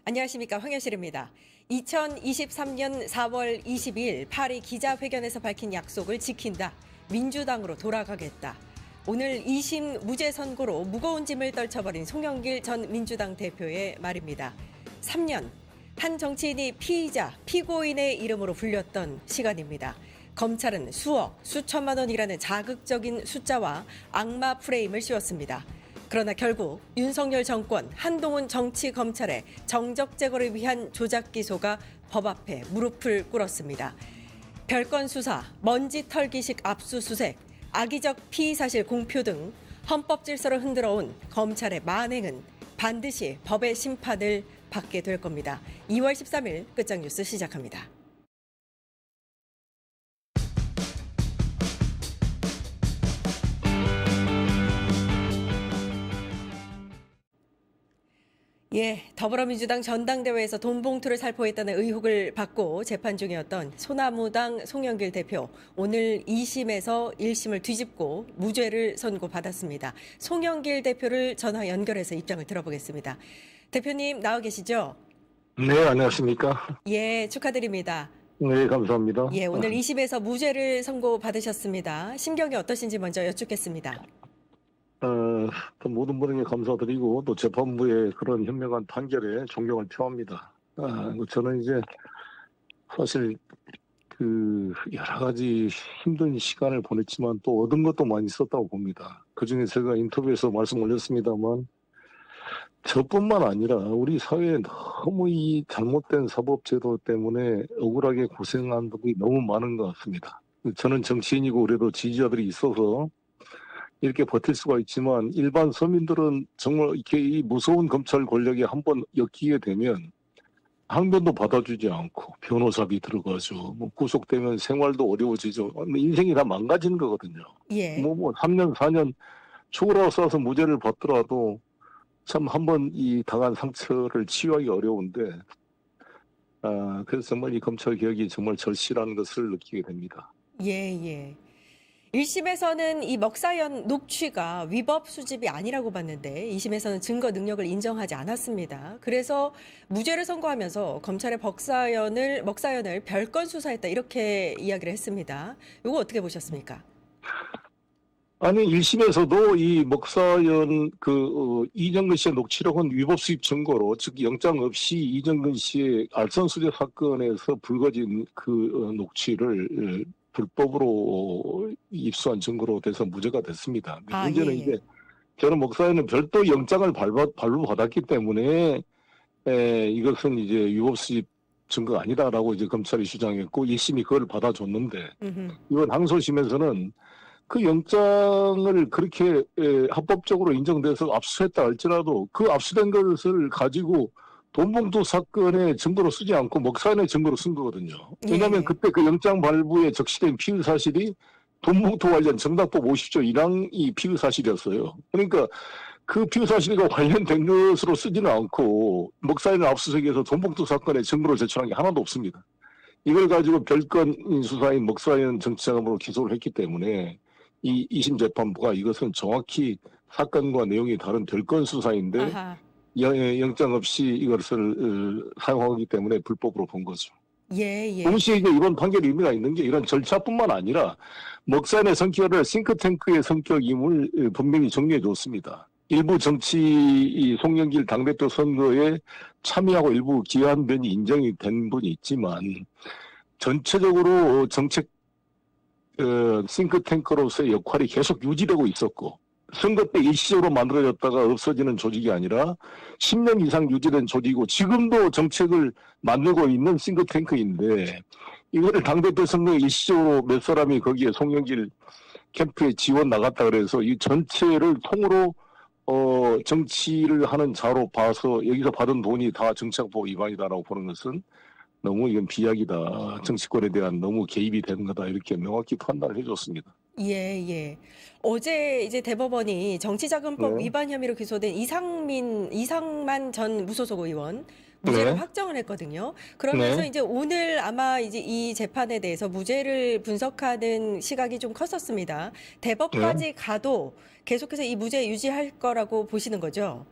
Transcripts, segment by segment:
안녕하십니까, 황현실입니다. 2023년 4월 22일 파리 기자회견에서 밝힌 약속을 지킨다. 민주당으로 돌아가겠다. 오늘 2심 무죄 선고로 무거운 짐을 떨쳐버린 송영길 전 민주당 대표의 말입니다. 3년, 한 정치인이 피의자, 피고인의 이름으로 불렸던 시간입니다. 검찰은 수억, 수천만 원이라는 자극적인 숫자와 악마 프레임을 씌웠습니다. 그러나 결국 윤석열 정권, 한동훈 정치검찰의 정적 제거를 위한 조작 기소가 법 앞에 무릎을 꿇었습니다. 별건 수사, 먼지 털기식 압수수색, 악의적 피의사실 공표 등 헌법 질서를 흔들어온 검찰의 만행은 반드시 법의 심판을 받게 될 겁니다. 2월 13일 끝장뉴스 시작합니다. 더불어민주당 전당대회에서 돈봉투를 살포했다는 의혹을 받고 재판 중이었던 소나무당 송영길 대표. 오늘 2심에서 1심을 뒤집고 무죄를 선고받았습니다. 송영길 대표를 전화 연결해서 입장을 들어보겠습니다. 대표님 나와 계시죠? 네, 안녕하십니까? 축하드립니다. 네, 감사합니다. 오늘 2심에서 무죄를 선고받으셨습니다. 심경이 어떠신지 먼저 여쭙겠습니다. 또 모든 분에게 감사드리고 또 재판부의 그런 현명한 판결에 존경을 표합니다. 저는 이제 사실 여러 가지 힘든 시간을 보냈지만 또 얻은 것도 많이 있었다고 봅니다. 그중에 제가 인터뷰에서 말씀 올렸습니다만 저뿐만 아니라 우리 사회에 너무 이 잘못된 사법제도 때문에 억울하게 고생한 분들이 너무 많은 것 같습니다. 저는 정치인이고 그래도 지지자들이 있어서 이렇게 버틸 수가 있지만 일반 서민들은 정말 이렇게 이 무서운 검찰 권력에 한번 엮이게 되면 항변도 받아주지 않고 변호사비 들어가죠. 구속되면 생활도 어려워지죠. 인생이 다 망가지는 거거든요. 3년, 4년 초라고 써서 무죄를 받더라도 참 한번 이 당한 상처를 치유하기 어려운데 그래서 정말 이 검찰 개혁이 정말 절실한 것을 느끼게 됩니다. 1심에서는 이 먹사연 녹취가 위법 수집이 아니라고 봤는데 2심에서는 증거 능력을 인정하지 않았습니다. 그래서 무죄를 선고하면서 검찰의 먹사연을 별건 수사했다 이렇게 이야기를 했습니다. 이거 어떻게 보셨습니까? 아니 1심에서도 이 먹사연 이정근 씨의 녹취록은 위법 수입 증거로 즉 영장 없이 이정근 씨의 알선수재 사건에서 불거진 녹취를 불법으로 입수한 증거로 돼서 무죄가 됐습니다. 문제는 이제 저는 목사에는 별도 영장을 발부받았기 때문에 이것은 이제 위법 수집 증거가 아니다라고 이제 검찰이 주장했고 1심이 그걸 받아줬는데 이번 항소심에서는 그 영장을 그렇게 합법적으로 인정돼서 압수했다 할지라도 그 압수된 것을 가지고 돈봉투 사건의 증거로 쓰지 않고 먹사연의 증거로 쓴 거거든요. 왜냐하면 그때 그 영장 발부에 적시된 피의 사실이 돈봉투 관련 정당법 50조 1항이 피의 사실이었어요. 그러니까 그 피의 사실과 관련된 것으로 쓰지는 않고 먹사연의 압수수색에서 돈봉투 사건의 증거로 제출한 게 하나도 없습니다. 이걸 가지고 별건 수사인 먹사연 정치자금으로 기소를 했기 때문에 이 2심 재판부가 이것은 정확히 사건과 내용이 다른 별건 수사인데 영장 없이 이것을 사용하기 때문에 불법으로 본 거죠. 동시에 이제 이번 판결 의미가 있는 게 이런 절차뿐만 아니라 먹사연의 성격을 싱크탱크의 성격임을 분명히 정리해 줬습니다. 일부 정치 송영길 당대표 선거에 참여하고 일부 기여한 면이 인정이 된 분이 있지만 전체적으로 정책 싱크탱크로서의 역할이 계속 유지되고 있었고 선거 때 일시적으로 만들어졌다가 없어지는 조직이 아니라 10년 이상 유지된 조직이고 지금도 정책을 만들고 있는 싱크탱크인데 이거를 당대표 선거에 일시적으로 몇 사람이 거기에 송영길 캠프에 지원 나갔다 그래서 이 전체를 통으로 정치를 하는 자로 봐서 여기서 받은 돈이 다 정치자금법 위반이다라고 보는 것은 너무 이건 비약이다. 정치권에 대한 너무 개입이 되는 거다. 이렇게 명확히 판단을 해줬습니다. 어제 이제 대법원이 정치자금법 위반 혐의로 기소된 이상만 전 무소속 의원 무죄를 확정을 했거든요. 그러면서 이제 오늘 아마 이제 이 재판에 대해서 무죄를 분석하는 시각이 좀 컸었습니다. 대법까지 가도 계속해서 이 무죄 유지할 거라고 보시는 거죠?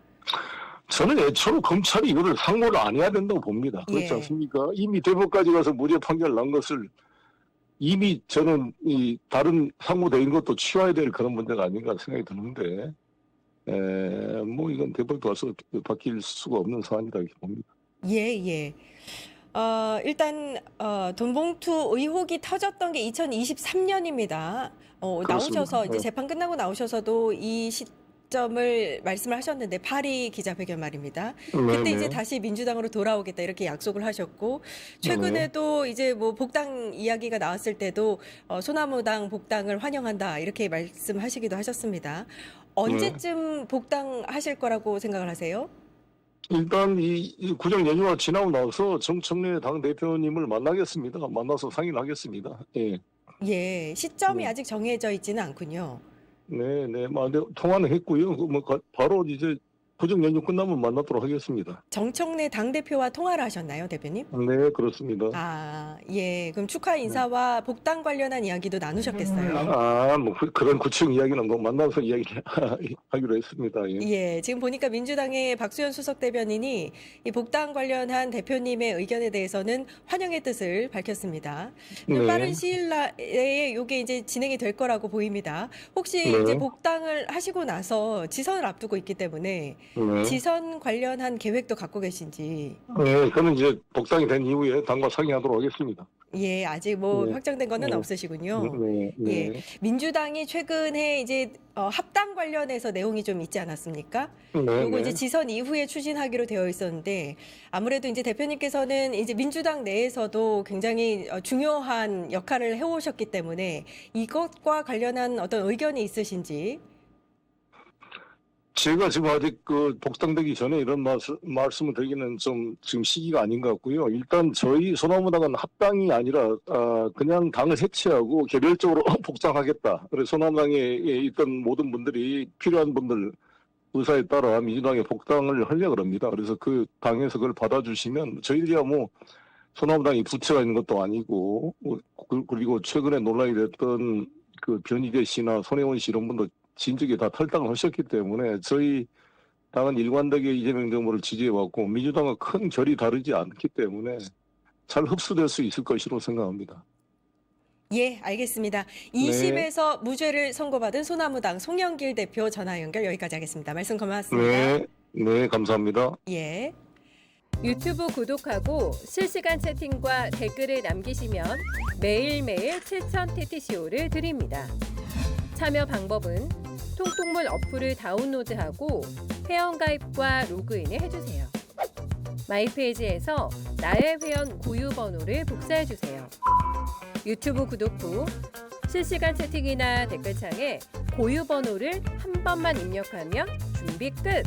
저는 애초로 검찰이 이거를 상고를 안 해야 된다고 봅니다. 그렇지 예. 않습니까? 이미 대법까지 가서 무죄 판결 난 것을 이미 저는 이 다른 상고대인 것도 치워야 될 그런 문제가 아닌가 생각이 드는데, 뭐 이건 대법에 와서 바뀔 수가 없는 사안이다 이렇게 봅니다. 예, 예. 일단 돈봉투 의혹이 터졌던 게 2023년입니다. 나오셔서 이제 네. 재판 끝나고 나오셔서도 이 시점을 말씀을 하셨는데 파리 기자회견 말입니다. 그때 네, 이제 네. 다시 민주당으로 돌아오겠다 이렇게 약속을 하셨고 최근에도 이제 뭐 복당 이야기가 나왔을 때도 소나무당 복당을 환영한다 이렇게 말씀하시기도 하셨습니다. 언제쯤 복당하실 거라고 생각을 하세요? 일단 이 구정 연휴가 지나고 나서 정청래 당 대표님을 만나겠습니다. 만나서 상의를 하겠습니다. 예. 예, 시점이 네. 아직 정해져 있지는 않군요. 네, 네. 근데 통화는 했고요. 바로 이제 구정 연휴 끝나면 만나도록 하겠습니다. 정청래 당대표와 통화를 하셨나요, 대표님? 네, 그렇습니다. 아, 예. 그럼 축하 인사와 복당 관련한 이야기도 나누셨겠어요? 뭐 그런 구체적 이야기는 뭐 만나서 이야기하기로 했습니다. 예. 예, 지금 보니까 민주당의 박수현 수석 대변인이 이 복당 관련한 대표님의 의견에 대해서는 환영의 뜻을 밝혔습니다. 네. 빠른 시일 내에 이게 이제 진행이 될 거라고 보입니다. 혹시 네. 이제 복당을 하시고 나서 지선을 앞두고 있기 때문에 네. 지선 관련한 계획도 갖고 계신지. 네, 저는 이제 복당이 된 이후에 당과 상의하도록 하겠습니다. 예, 아직 뭐 네. 확정된 거는 네. 없으시군요. 네, 네. 예, 민주당이 최근에 이제 합당 관련해서 내용이 좀 있지 않았습니까? 네, 요거 네. 이제 지선 이후에 추진하기로 되어 있었는데 아무래도 이제 대표님께서는 이제 민주당 내에서도 굉장히 중요한 역할을 해오셨기 때문에 이것과 관련한 어떤 의견이 있으신지. 제가 지금 아직 그 복당되기 전에 이런 말씀을 드리기는 좀 지금 시기가 아닌 것 같고요. 일단 저희 소나무당은 합당이 아니라 그냥 당을 해체하고 개별적으로 복당하겠다. 그래서 소나무당에 있던 모든 분들이 필요한 분들 의사에 따라 민주당에 복당을 하려고 합니다. 그래서 그 당에서 그걸 받아주시면 저희들이야 뭐 소나무당이 부채가 있는 것도 아니고 그리고 최근에 논란이 됐던 그 변희재 씨나 손혜원 씨 이런 분도 진즉에 다 탈당을 하셨기 때문에 저희 당은 일관되게 이재명 정부를 지지해왔고 민주당과 큰 결이 다르지 않기 때문에 잘 흡수될 수 있을 것이라고 생각합니다. 예, 알겠습니다. 2심에서 무죄를 선고받은 소나무당 송영길 대표 전화 연결 여기까지 하겠습니다. 말씀 고맙습니다. 네, 네, 감사합니다. 예. 유튜브 구독하고 실시간 채팅과 댓글을 남기시면 매일매일 7천 TTCO를 드립니다. 참여 방법은 통통물 어플을 다운로드하고 회원가입과 로그인을 해주세요. 마이페이지에서 나의 회원 고유 번호를 복사해주세요. 유튜브 구독 후 실시간 채팅이나 댓글창에 고유 번호를 한 번만 입력하면 준비 끝!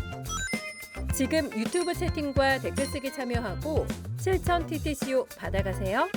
지금 유튜브 채팅과 댓글 쓰기 참여하고 실천 TTCO 받아가세요.